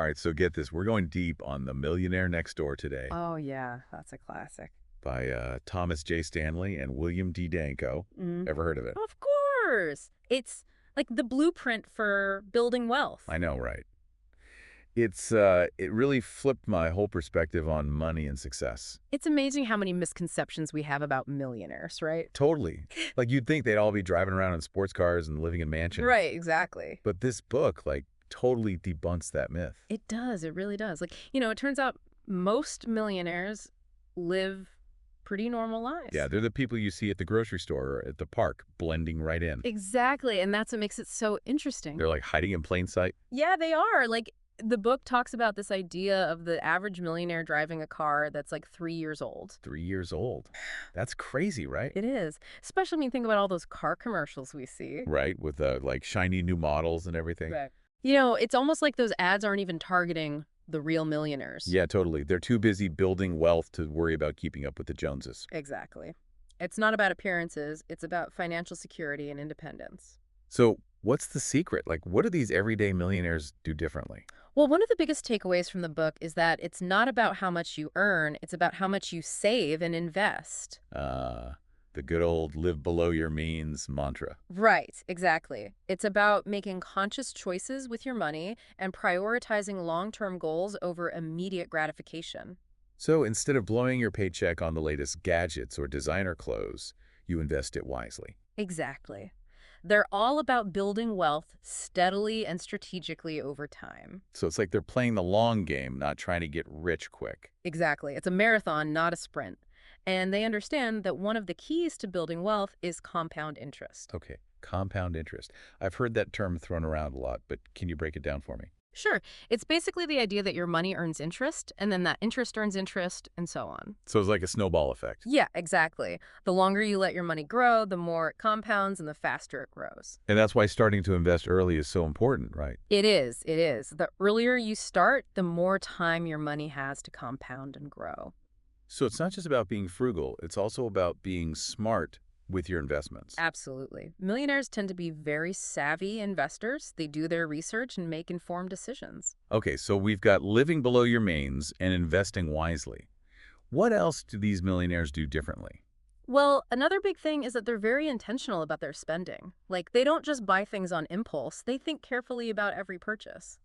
All right, so get this. We're going deep on The Millionaire Next Door today Oh, yeah, that's a classic. by Thomas J. Stanley and William D. Danko. Mm. Ever heard of it? Of course. It's like the blueprint for building wealth. I know, right? It really flipped my whole perspective on money and success. It's amazing how many misconceptions we have about millionaires, right? Totally. Like you'd think they'd all be driving around in sports cars and living in mansions. Right, exactly. But this book, like, totally debunks that myth. It does. It really does. It turns out most millionaires live pretty normal lives. Yeah, they're the people you see at the grocery store or at the park, blending right in. Exactly. And that's what makes it so interesting. They're like hiding in plain sight. Yeah, they are. Like, the book talks about this idea of the average millionaire driving a car that's like 3 years old. 3 years old. That's crazy, right? It is. Especially when you think about all those car commercials we see. Right, with like shiny new models and everything. Right. It's almost like those ads aren't even targeting the real millionaires. Yeah, totally. They're too busy building wealth to worry about keeping up with the Joneses. Exactly. It's not about appearances. It's about financial security and independence. So what's the secret? Like, what do these everyday millionaires do differently? Well, one of the biggest takeaways from the book is that it's not about how much you earn. It's about how much you save and invest. The good old live below your means mantra. Right, exactly. It's about making conscious choices with your money and prioritizing long-term goals over immediate gratification. So instead of blowing your paycheck on the latest gadgets or designer clothes, you invest it wisely. Exactly. They're all about building wealth steadily and strategically over time. So it's like they're playing the long game, not trying to get rich quick. Exactly. It's a marathon, not a sprint. And they understand that one of the keys to building wealth is compound interest. Okay, compound interest. I've heard that term thrown around a lot, but can you break it down for me? Sure, it's basically the idea that your money earns interest, and then that interest earns interest, and so on. So it's like a snowball effect. Yeah, exactly. The longer you let your money grow, the more it compounds and the faster it grows. And that's why starting to invest early is so important, right? It is, it is. The earlier you start, the more time your money has to compound and grow. So it's not just about being frugal, it's also about being smart with your investments. Absolutely. Millionaires tend to be very savvy investors. They do their research and make informed decisions. Okay, so we've got living below your means and investing wisely. What else do these millionaires do differently? Well, another big thing is that they're very intentional about their spending. Like, they don't just buy things on impulse, they think carefully about every purchase.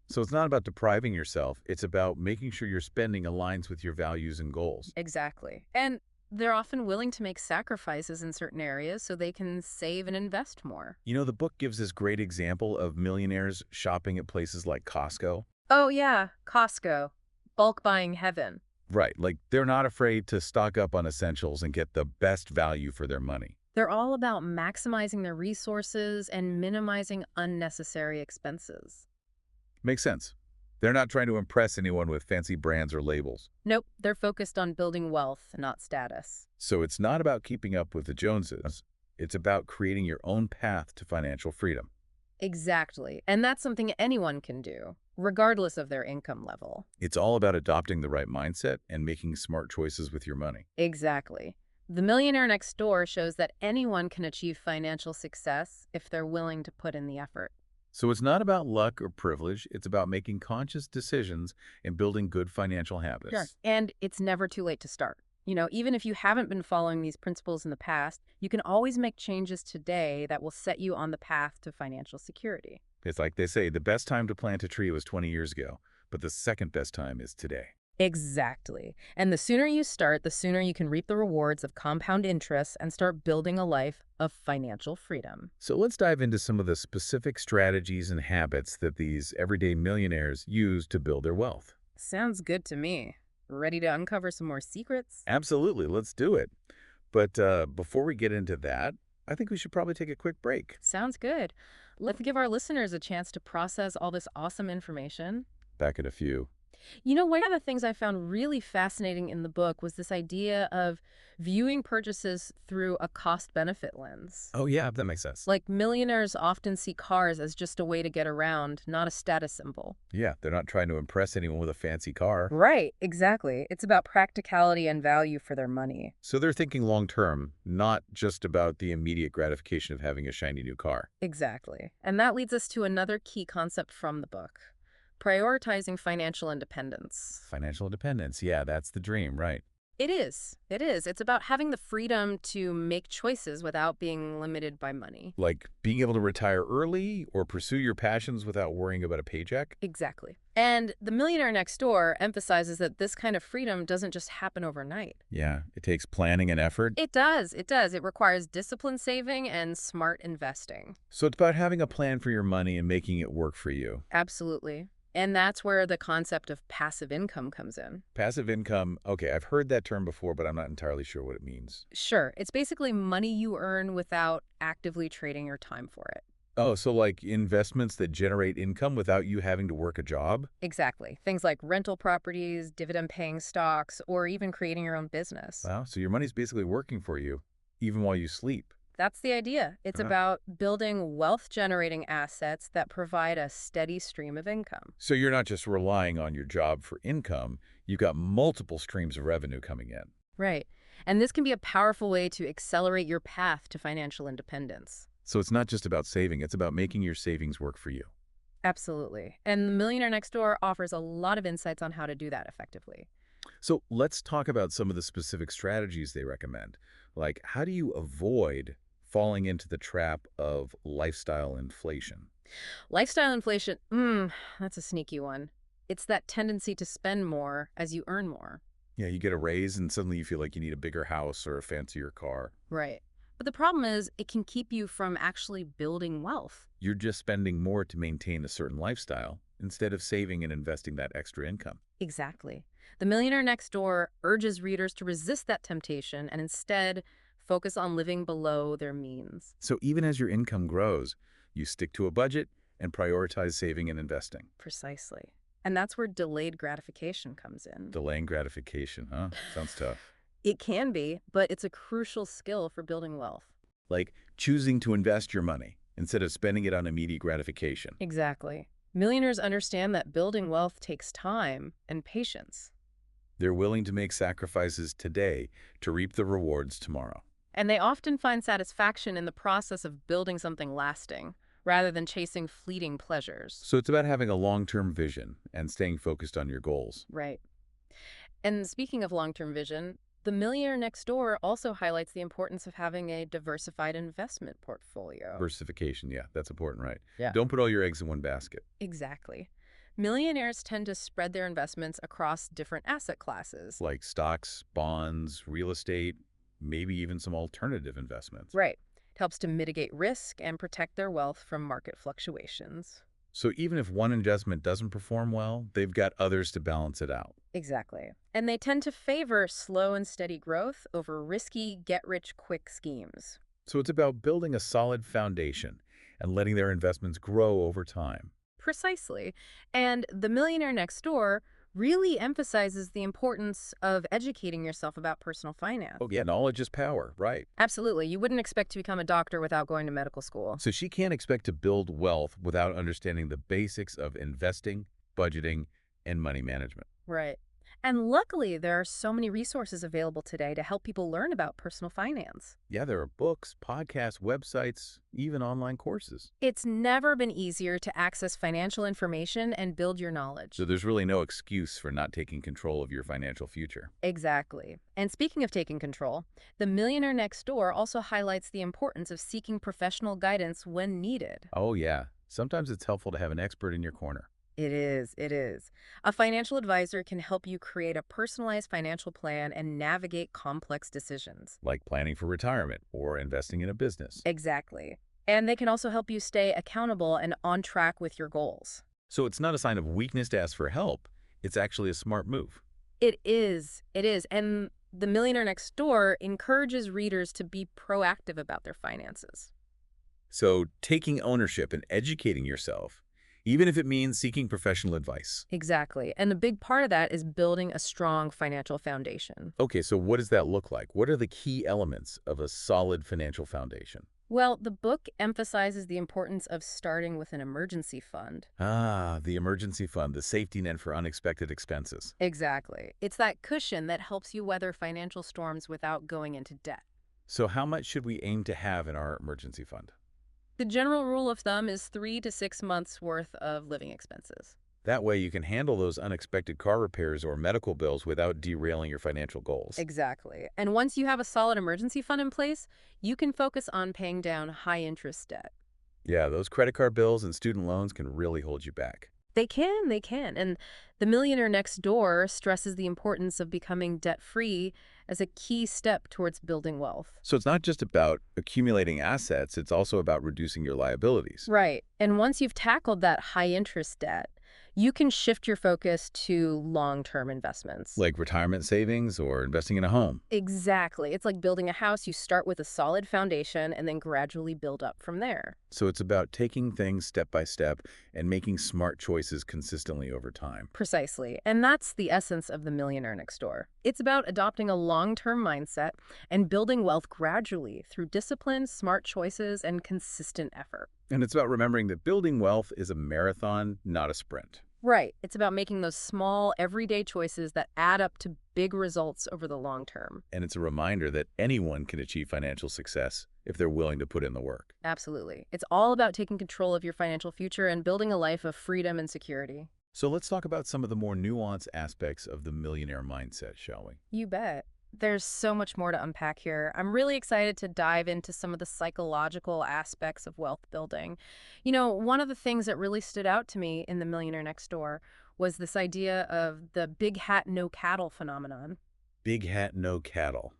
So it's not about depriving yourself, it's about making sure your spending aligns with your values and goals. Exactly. And they're often willing to make sacrifices in certain areas so they can save and invest more. You know, the book gives this great example of millionaires shopping at places like Costco. Oh, yeah, Costco. Bulk buying heaven. Right, like they're not afraid to stock up on essentials and get the best value for their money. They're all about maximizing their resources and minimizing unnecessary expenses. Makes sense. They're not trying to impress anyone with fancy brands or labels. Nope, they're focused on building wealth, not status. So it's not about keeping up with the Joneses. It's about creating your own path to financial freedom. Exactly. And that's something anyone can do, regardless of their income level. It's all about adopting the right mindset and making smart choices with your money. Exactly. The Millionaire Next Door shows that anyone can achieve financial success if they're willing to put in the effort. So it's not about luck or privilege. It's about making conscious decisions and building good financial habits. Sure. And it's never too late to start. Even if you haven't been following these principles in the past, you can always make changes today that will set you on the path to financial security. It's like they say, the best time to plant a tree was 20 years ago, but the second best time is today. Exactly. And the sooner you start, the sooner you can reap the rewards of compound interest and start building a life of financial freedom. So let's dive into some of the specific strategies and habits that these everyday millionaires use to build their wealth. Sounds good to me. Ready to uncover some more secrets? Absolutely, let's do it. But before we get into that, I think we should probably take a quick break. Sounds good. Let's give our listeners a chance to process all this awesome information. Back in a few. One of the things I found really fascinating in the book was this idea of viewing purchases through a cost-benefit lens. Oh, yeah, that makes sense. Like, millionaires often see cars as just a way to get around, not a status symbol. Yeah, they're not trying to impress anyone with a fancy car. Right, exactly. It's about practicality and value for their money. So they're thinking long term, not just about the immediate gratification of having a shiny new car. Exactly. And that leads us to another key concept from the book: prioritizing financial independence. Financial independence, yeah, that's the dream, right? It is. It is. It's about having the freedom to make choices without being limited by money. Like being able to retire early or pursue your passions without worrying about a paycheck? Exactly. And the Millionaire Next Door emphasizes that this kind of freedom doesn't just happen overnight. Yeah, it takes planning and effort. It does. It does. It requires disciplined saving and smart investing. So it's about having a plan for your money and making it work for you. Absolutely. And that's where the concept of passive income comes in. Passive income, okay, I've heard that term before, but I'm not entirely sure what it means. Sure, it's basically money you earn without actively trading your time for it. Oh, so like investments that generate income without you having to work a job? Exactly. Things like rental properties, dividend-paying stocks, or even creating your own business. Wow, so your money's basically working for you, even while you sleep. That's the idea. It's Huh. about building wealth-generating assets that provide a steady stream of income. So you're not just relying on your job for income, you've got multiple streams of revenue coming in. Right. And this can be a powerful way to accelerate your path to financial independence. So it's not just about saving, it's about making your savings work for you. Absolutely. And the Millionaire Next Door offers a lot of insights on how to do that effectively. So let's talk about some of the specific strategies they recommend. Like, how do you avoid falling into the trap of lifestyle inflation? Lifestyle inflation, that's a sneaky one. It's that tendency to spend more as you earn more. Yeah, you get a raise and suddenly you feel like you need a bigger house or a fancier car. Right. But the problem is it can keep you from actually building wealth. You're just spending more to maintain a certain lifestyle instead of saving and investing that extra income. Exactly. The Millionaire Next Door urges readers to resist that temptation and instead focus on living below their means. So even as your income grows, you stick to a budget and prioritize saving and investing. Precisely. And that's where delayed gratification comes in. Delaying gratification, huh? Sounds tough. It can be, but it's a crucial skill for building wealth. Like choosing to invest your money instead of spending it on immediate gratification. Exactly. Millionaires understand that building wealth takes time and patience. They're willing to make sacrifices today to reap the rewards tomorrow. And they often find satisfaction in the process of building something lasting, rather than chasing fleeting pleasures. So it's about having a long-term vision and staying focused on your goals. Right. And speaking of long-term vision, the Millionaire Next Door also highlights the importance of having a diversified investment portfolio. Diversification, yeah, that's important, right? Yeah. Don't put all your eggs in one basket. Exactly. Millionaires tend to spread their investments across different asset classes. Like stocks, bonds, real estate, maybe even some alternative investments. Right. It helps to mitigate risk and protect their wealth from market fluctuations. So even if one investment doesn't perform well, they've got others to balance it out. Exactly. And they tend to favor slow and steady growth over risky, get-rich-quick schemes. So it's about building a solid foundation and letting their investments grow over time. Precisely. And the Millionaire Next Door really emphasizes the importance of educating yourself about personal finance. Oh, yeah, knowledge is power, right? Absolutely. You wouldn't expect to become a doctor without going to medical school. So she can't expect to build wealth without understanding the basics of investing, budgeting, and money management. Right. And luckily, there are so many resources available today to help people learn about personal finance. Yeah, there are books, podcasts, websites, even online courses. It's never been easier to access financial information and build your knowledge. So there's really no excuse for not taking control of your financial future. Exactly. And speaking of taking control, the Millionaire Next Door also highlights the importance of seeking professional guidance when needed. Oh, yeah. Sometimes it's helpful to have an expert in your corner. It is. It is. A financial advisor can help you create a personalized financial plan and navigate complex decisions. Like planning for retirement or investing in a business. Exactly. And they can also help you stay accountable and on track with your goals. So it's not a sign of weakness to ask for help. It's actually a smart move. It is. It is. And the Millionaire Next Door encourages readers to be proactive about their finances. So taking ownership and educating yourself, even if it means seeking professional advice. Exactly. And a big part of that is building a strong financial foundation. Okay, so what does that look like? What are the key elements of a solid financial foundation? Well, the book emphasizes the importance of starting with an emergency fund. Ah, the emergency fund, the safety net for unexpected expenses. Exactly. It's that cushion that helps you weather financial storms without going into debt. So how much should we aim to have in our emergency fund? The general rule of thumb is 3 to 6 months worth of living expenses. That way you can handle those unexpected car repairs or medical bills without derailing your financial goals. Exactly. And once you have a solid emergency fund in place, you can focus on paying down high interest debt. Yeah, those credit card bills and student loans can really hold you back. They can. And the Millionaire Next Door stresses the importance of becoming debt-free as a key step towards building wealth. So it's not just about accumulating assets, it's also about reducing your liabilities. Right. And once you've tackled that high interest debt, you can shift your focus to long-term investments. Like retirement savings or investing in a home. Exactly. It's like building a house. You start with a solid foundation and then gradually build up from there. So it's about taking things step by step and making smart choices consistently over time. Precisely. And that's the essence of the Millionaire Next Door. It's about adopting a long-term mindset and building wealth gradually through discipline, smart choices, and consistent effort. And it's about remembering that building wealth is a marathon, not a sprint. Right. It's about making those small, everyday choices that add up to big results over the long term. And it's a reminder that anyone can achieve financial success if they're willing to put in the work. Absolutely. It's all about taking control of your financial future and building a life of freedom and security. So let's talk about some of the more nuanced aspects of the millionaire mindset, shall we? You bet. There's so much more to unpack here. I'm really excited to dive into some of the psychological aspects of wealth building. One of the things that really stood out to me in The Millionaire Next Door was this idea of the big hat, no cattle phenomenon. Big hat, no cattle.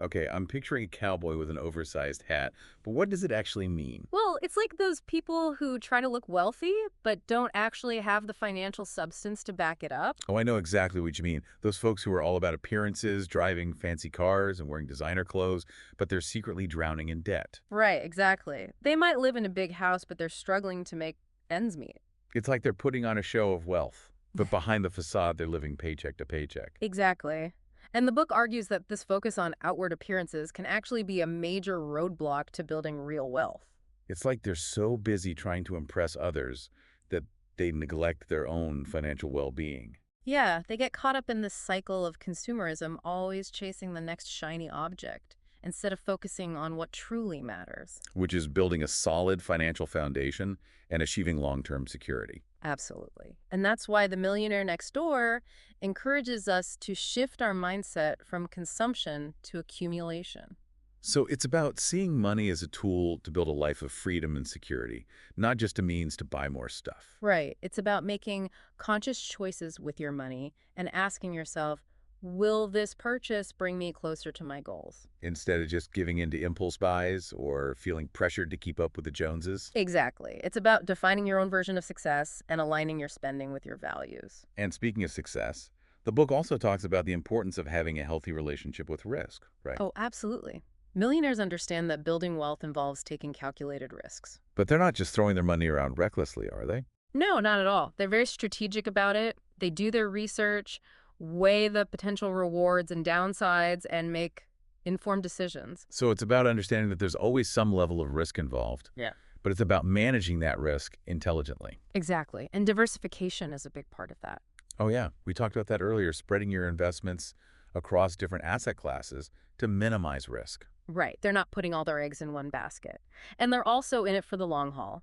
Okay, I'm picturing a cowboy with an oversized hat, but what does it actually mean? Well, it's like those people who try to look wealthy, but don't actually have the financial substance to back it up. Oh, I know exactly what you mean. Those folks who are all about appearances, driving fancy cars and wearing designer clothes, but they're secretly drowning in debt. Right, exactly. They might live in a big house, but they're struggling to make ends meet. It's like they're putting on a show of wealth, but behind the facade, they're living paycheck to paycheck. Exactly. And the book argues that this focus on outward appearances can actually be a major roadblock to building real wealth. It's like they're so busy trying to impress others that they neglect their own financial well-being, Yeah, they get caught up in this cycle of consumerism, always chasing the next shiny object, instead of focusing on what truly matters. which is building a solid financial foundation and achieving long-term security. Absolutely. And that's why the Millionaire Next Door encourages us to shift our mindset from consumption to accumulation. So it's about seeing money as a tool to build a life of freedom and security, not just a means to buy more stuff. Right. It's about making conscious choices with your money and asking yourself, will this purchase bring me closer to my goals? Instead of just giving in to impulse buys or feeling pressured to keep up with the Joneses. Exactly. It's about defining your own version of success and aligning your spending with your values. And speaking of success, the book also talks about the importance of having a healthy relationship with risk, right? Oh, absolutely. Millionaires understand that building wealth involves taking calculated risks. But they're not just throwing their money around recklessly, are they? No, not at all. They're very strategic about it. They do their research, weigh the potential rewards and downsides, and make informed decisions. So it's about understanding that there's always some level of risk involved, Yeah. but it's about managing that risk intelligently. Exactly. And diversification is a big part of that. Oh yeah, we talked about that earlier, spreading your investments across different asset classes to minimize risk. Right. They're not putting all their eggs in one basket. And they're also in it for the long haul.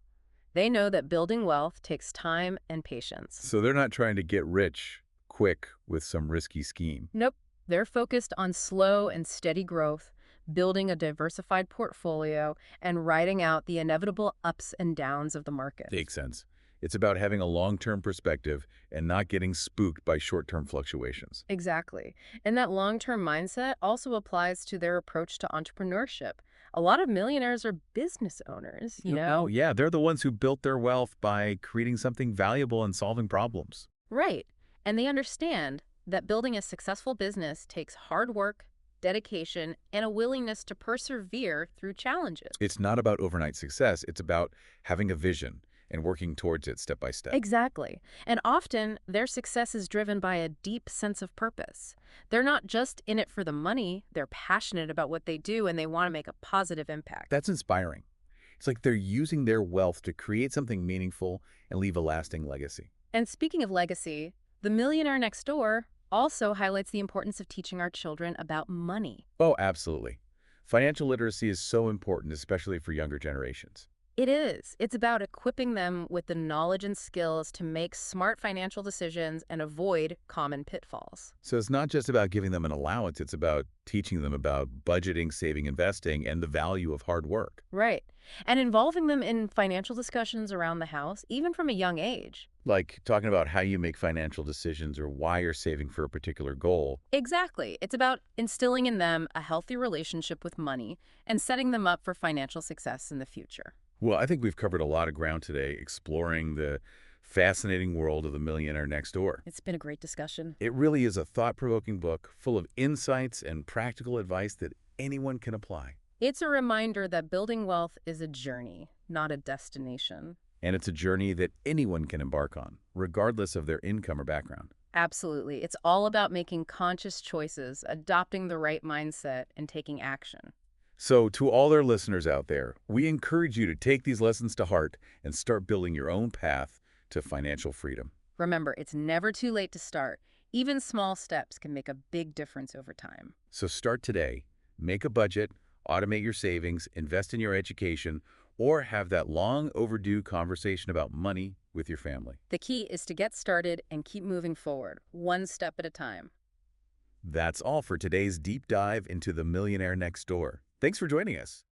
They know that building wealth takes time and patience. So they're not trying to get rich quick with some risky scheme. Nope. They're focused on slow and steady growth, building a diversified portfolio, and riding out the inevitable ups and downs of the market. Makes sense. It's about having a long-term perspective and not getting spooked by short-term fluctuations. Exactly. And that long-term mindset also applies to their approach to entrepreneurship. A lot of millionaires are business owners, you know? Oh, yeah, they're the ones who built their wealth by creating something valuable and solving problems. Right. And they understand that building a successful business takes hard work, dedication, and a willingness to persevere through challenges. It's not about overnight success. It's about having a vision and working towards it step by step. Exactly. And often, their success is driven by a deep sense of purpose. They're not just in it for the money, they're passionate about what they do and they want to make a positive impact. That's inspiring. It's like they're using their wealth to create something meaningful and leave a lasting legacy. And speaking of legacy, The Millionaire Next Door also highlights the importance of teaching our children about money. Oh, absolutely. Financial literacy is so important, especially for younger generations. It is. It's about equipping them with the knowledge and skills to make smart financial decisions and avoid common pitfalls. So it's not just about giving them an allowance, it's about teaching them about budgeting, saving, investing, and the value of hard work. Right. And involving them in financial discussions around the house, even from a young age. Like talking about how you make financial decisions or why you're saving for a particular goal. Exactly. It's about instilling in them a healthy relationship with money and setting them up for financial success in the future. Well, I think we've covered a lot of ground today exploring the fascinating world of the Millionaire Next Door. It's been a great discussion. It really is a thought-provoking book full of insights and practical advice that anyone can apply. It's a reminder that building wealth is a journey, not a destination. And it's a journey that anyone can embark on, regardless of their income or background. Absolutely. It's all about making conscious choices, adopting the right mindset, and taking action. So, to all our listeners out there, we encourage you to take these lessons to heart and start building your own path to financial freedom. Remember, it's never too late to start. Even small steps can make a big difference over time. So start today, make a budget, automate your savings, invest in your education, or have that long overdue conversation about money with your family. The key is to get started and keep moving forward, one step at a time. That's all for today's deep dive into the Millionaire Next Door. Thanks for joining us.